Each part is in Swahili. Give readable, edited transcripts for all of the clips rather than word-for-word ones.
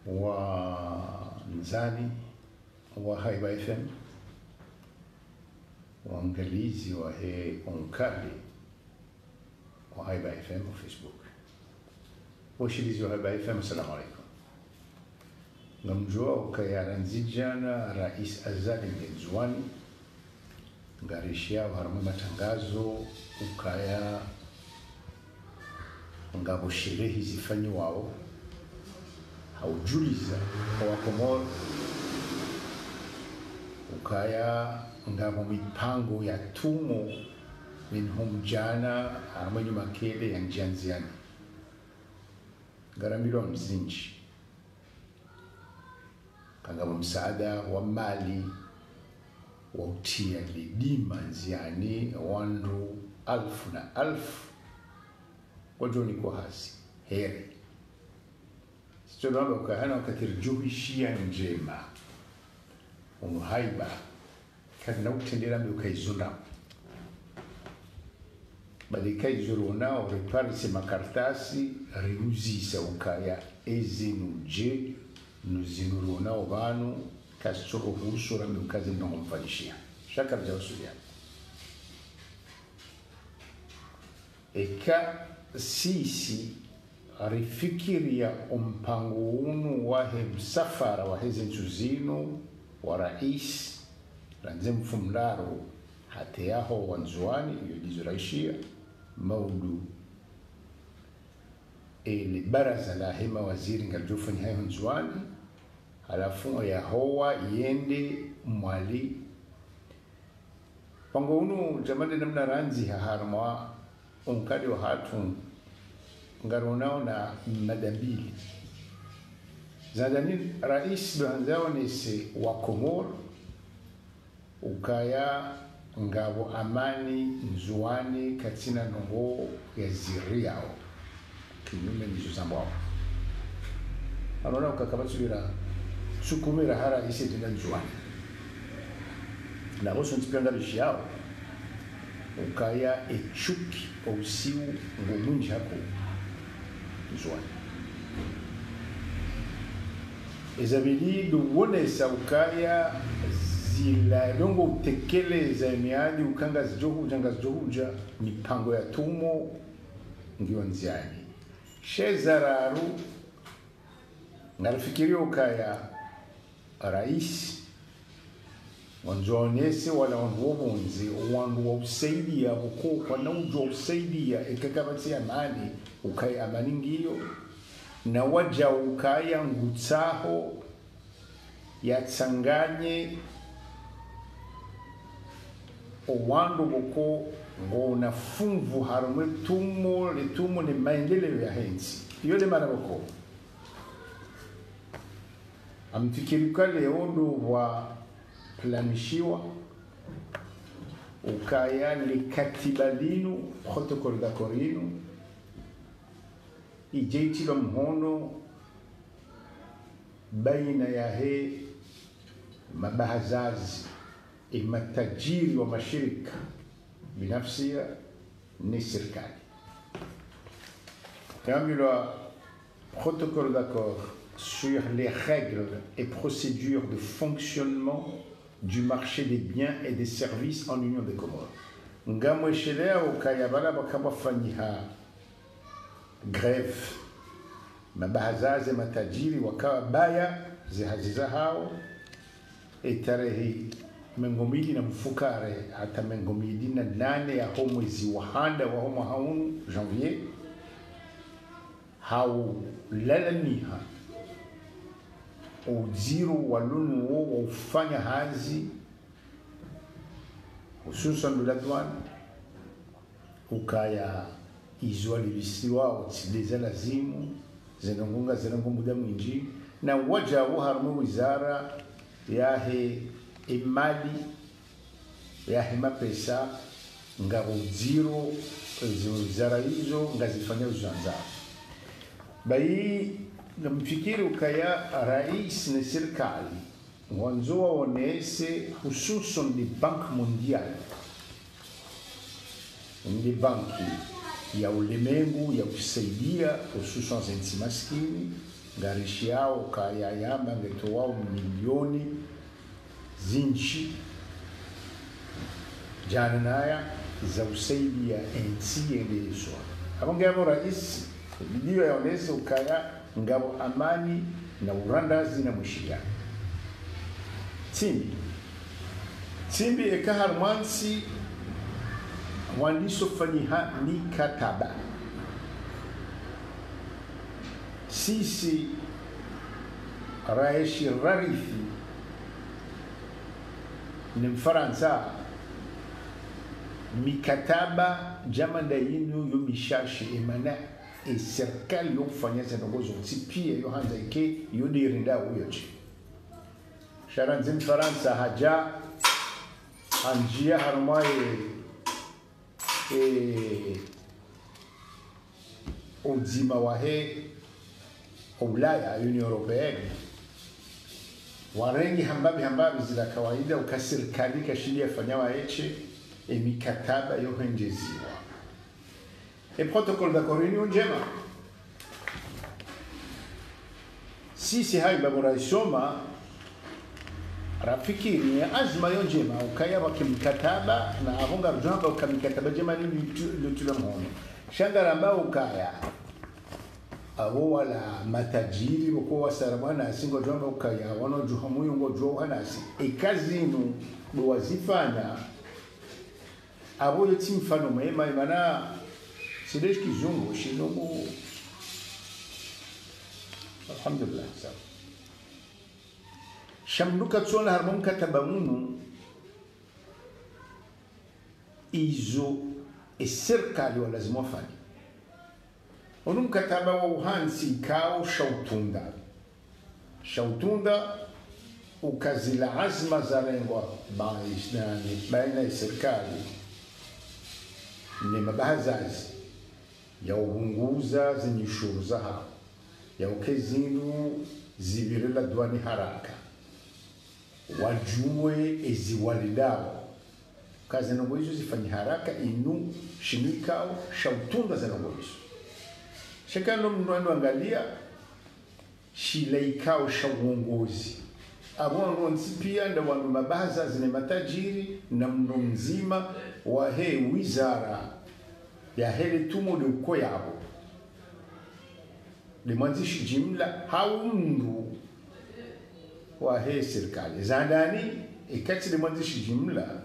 wa mzani wa Haiba FM, waangalizi wa he onkali wa Haiba FM wa Facebook, washirizi wa Haiba FM. Assalamu alaikum. Ngamjua ukaya nzijana Rais Azali Ngenzwani ngarishia harama matangazo ukaya ngabo sherehe zifanyi wao haujuliza kwa Komoro ukaya ngabo mipango ya tumo minhum jana harama nyuma kele ya njianziani ngaramilo mzinji kangabo msaada wa mali wa utia lidima nziani wandu alfu na alfu wajoni kwa hasi heri sitolamba ukahana wakatirjuhishia njema Haiba kana utendera mbi ukaizuna badika izuru nao reparise makartasi riuzisa ukaya ezinuje nuzinuru nao banu kasoro husura mbi ukazi mfanyishia shaka rja usulia eka sisi rifikiria mpango unu wahe msafara wa hezi nchuzino wa rais ranze mfumlaro hate yaho wanzuani yudizu raishia maudu ili baraza la hema waziri ngarjufani hayo wanzuani halafu ya hoa yende mwali pango unu jamani namna ranzi haharma unkadi wa hatu ngaronao na madambili zadani rais dohanzao nisi wa Komoro ukaya ngabo amani nzuani katina nongo ya ziriao kinyume nizuzambao anona ukakabatulira sukumira hara isi dina nzuani na rosu ntipenda lishiao ukaya echuki usiu ngumunji hako nzuani ezabili duwonesa ukaya zila dongo utekele za miadi ukanga zijohuja mipango ya tumo ngiwa nziani shezararu ngarifikiria ukaya rais wanjonese wala wanwobonzi wandu wa usaidia ukokwa na ujo usaidia ekakabati amani ukaya amani ngiyo na waja ukaya ngutsaho yatsanganye owandu boko ngona funvu harumwe tumo le tumo ni maendeleo ya hensi yole mara boko amfikirika leondo wa planishiwa ukaya likatibalinu protocole d'accordo ijeiti la mhono baina ya he mabahazazi matajiri wa mashirika binafsia ni serikali kama le protocole d'accord sur les règles et procédures de fonctionnement du marché des biens et des services en Union des Comores. Ngamweshelea ukayabala bakabafanyiha grève mabahazaze matajiri wakawa baya zihaziza hao etarehi mengomidi na mfukare hata mengomidi na nane ya mwezi wa handa wa homo haunu janvier hau lalaniha uziru walunu wo ufanya hazi hususan duladwan ukaya izwali visiwao tsileza lazimu zenongunga muda mwinji na waja wo harmu wizara yahe imali yahe mapesa ngabo zero wizara hizo ngazifanya uzanza bai namfikiri ukaya rais na serikali mwanzo waonese hususan ni Bank Mondial ni banki ya ulimwengu ya kusaidia hususan nchi maskini ngarishi yao kaya yamba ngetoa milioni zinchi jana naya za usaidia NC endeswa abongabo rais bidio yaonese ukaya ngabo amani na urandazi na mushia timbi ekahar mwansi wandiso fanyiha mikataba sisi raishi rarithi ni Mfaransa mikataba jamanda yinu yo mishashi emana e serikali yo kufanya zinongozo tipia yo hanza ike yo dirinda uyochi sharanzi Mfaransa haja anjia harumaye uzima wahe Ulaya Union Européenne warengi hambabi zila kawaida ukasirikali kashilia fanyawa eche mikataba yo henjeziwa protocole d'accord union njema sisi hai babura isoma rafiki ni azma yo njema ukaya wakimkataba na avonga rujamba ukamikataba njema ni lutulamhono shangara ambao ukaya abo wala matajiri boko wasaramana asingo jamba ukaya wano juhamuyo ngo johanasi ekazi inu do wazifanya abo yoti mfano mema imana sidesh kizungu shinobu alhamdulillah sawa shamduka tsona harmon kataba munu izo serikali lazima wafanye mkataba wa uhansi kao shautunda ukazila azma za lengwa baina ya serikali ni mabahazazi ya ubunguza zinyishuru za hao ya ukezinu zibirila duani haraka wajue eziwalidao kazi nongo hizo zifanyi haraka inu shimikao shautunda za nongo hizo shakano mndu angalia shilaikao sha uongozi abo pia nda wanu mabaza zine matajiri na mndu mzima wa wizara ya hele tumo de uko yabo de mwanzishi jimla hau mndu wa serikali zadani ikati de mwanzishi jimla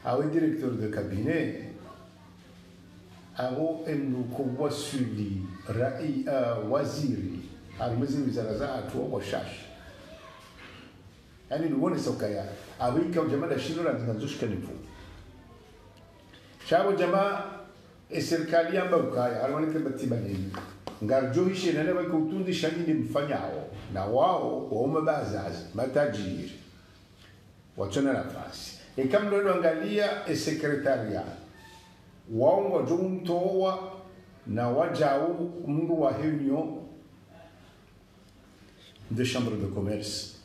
hawe directeur de cabinet abo enu kubwa suli waziri alimezi wizara za atu wa shash yani nuone sokaya awika ujamada shilora nganzushika nifu shabo jamaa serikali amba ukaya alwanike batibani ngarjo hishe nene bako utundi shangini mfanyao na wao waoma bazazi matajiri wachona nafasi ikamdo angalia sekretaria wao wajumtoa na wajao mndu wa réunion de chambre de commerce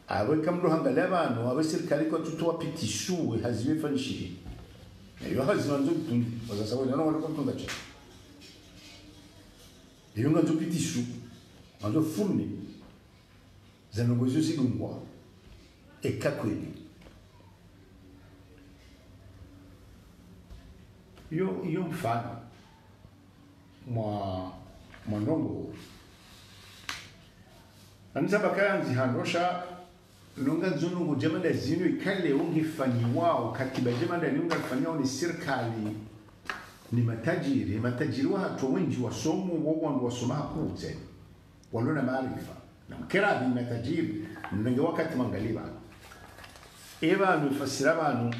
awe kamdo hangalia bano awe serikali ko tutoa pitishu haziwe fanshi yo haziwe nzo tundi wazasawa nano wala ko cha iyo nzo pitishu nzo furni zanongozo sigungwa ekakweli yo mfano mwanongo anza bakanzi handosha nunga nzunungu jamanda zinu ikale ungifanyiwao katiba jamanda nunga fanyiwao ni serikali ni matajiri wa hatu wengi wasomu wawandu wasoma hakuze walona maarifa na mkerabi matajiri nunga wakati mangaliba eva nufasira banu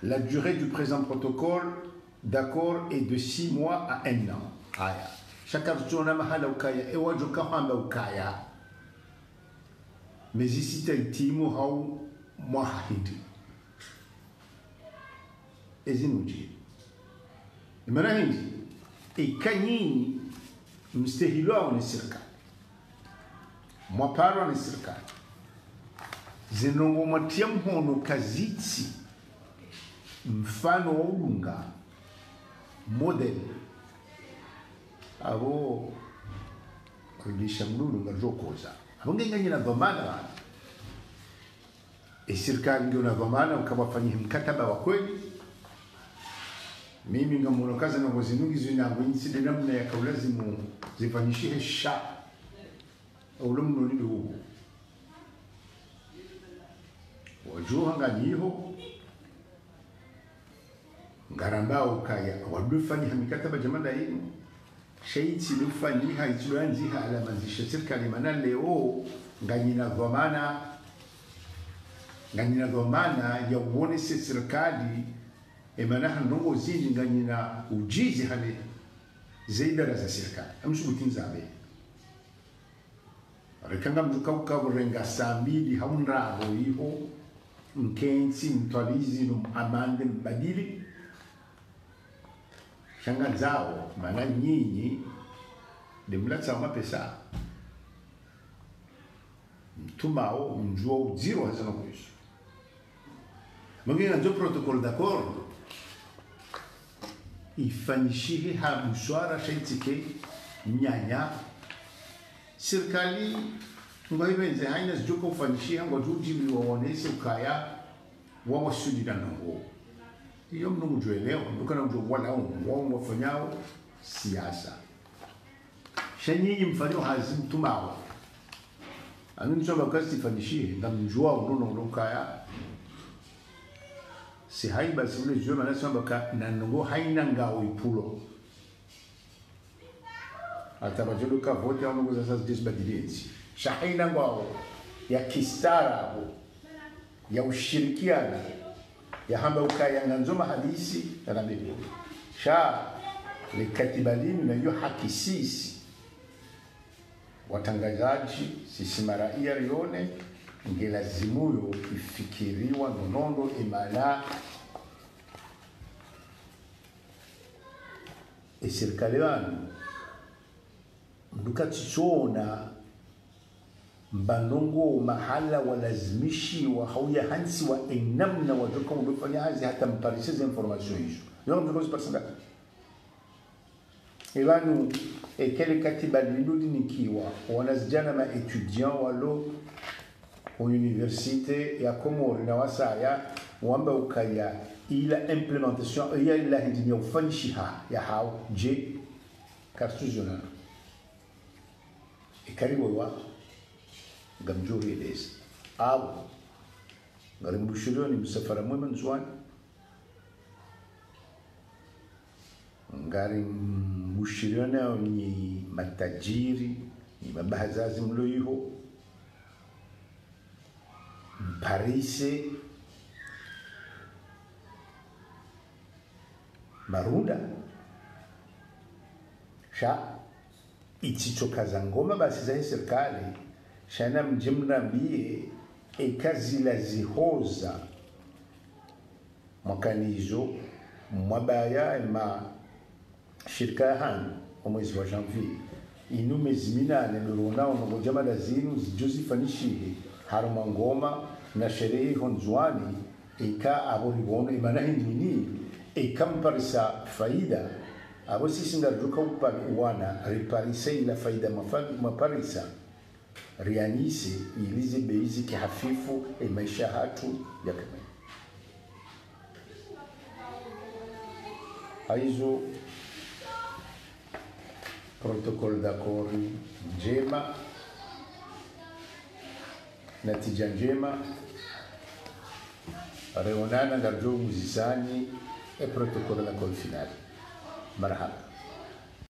la durée du présent protocole d'accord est de 6 mois à 1 an. Aya. Chacun tourne mahala ukaya e wajo kahamba ukaya. Mais ici taitimu hau mwahidi. Ezinuji. Imana hindi. Ikanyini mstehilo ni serikali. Mwaparo ni serikali. Zinongo matia mhono kazitsi mfano wa ulunga model abo kurudisha mlulu ngajokoza abongenganye na dhamana serikali ndio na dhamana ukawafanyia mkataba wa kweli. Mimi ngamuno kaza na wazinungi zinango inside namna ya kaulazimu zifanyishie sha ulumu ndio huo wajuha nganiho ngarambao kaya wadufanya mikataba jamanda yenu shaiti lufanya haituanziha ala manzisha serikali mana leo nganyina dhamana ya uone serikali emana hanongo zini nganyina ujizi hale zaidara za serikali amshubutinza abe rekanga mtukauka urenga samidi haunrabo iho mkensi mtwalizi amande mbadili shanga zao mana nyinyi demlatsa mapesa mtumao mjua uziro hazana kuisu mangina njo protocole d'accord ifanyishihe ha mshwara shaitike nyanya serikali ngaibenze haina zijuka ufanyishihe ngajujili waonese ukaya wawasudira nango iyo mnungu juelewa ndukana mtu wao wafanyao siasa shanyi mfanyo hazi mtumao anu nchomba kasi fanyishihe ngamjua unono ukaya si haiba sibule jua manasi wambaka nanungo haina ngao ipulo atabajoduka vote wa mungu zasa disbadilensi shahaina ngao ya kistara ya ushirikiana ya hamba ukaya nganzoma hadisi ya nabibu sha likatibalini na yu haki sisi watangazaji sisi maraia rione ngelazimuyo ifikiriwa nonondo imala serikali wanu mdukatichona mbanongo mahala walazimishi wa hauya hansi wa enamna wajoka ulufanya hazi hata mpariseze information hizo yongo mzukozi parsanda Evanu ekele katiba liludi nikiwa wanazijana ma etudiant walo universite ya Komori na wasaya wamba ukaya ila implementation ya ila hindi ya ufanishiha ya hao je kartuzona ikaribu wa gamjuri elezi au ngarimbushiriwa ni msafara mwema nzwani ngarimbushiriwa nao ni matajiri ni mabahazazi mloiho Parise Marunda sha ichichoka za ngoma basi za serikali shana mjimrambie ekazi la zihoza mwakanizo mwabaya ma shirika hanu mwezi wa janvier inu mezimina nurunao ngojama lazinu zijuzifanishihe haruma ngoma na sherehe honzwani eka aboribono imana hindini eka mparisa faida abo sisi ndaruka upali uwana riparisa ila faida maparisa rianise ilize beizi kihafifu maisha hatu ya kama aizo protocole d'accord njema natija njema reonana ngarjo muzisani e protocole la col final marhaba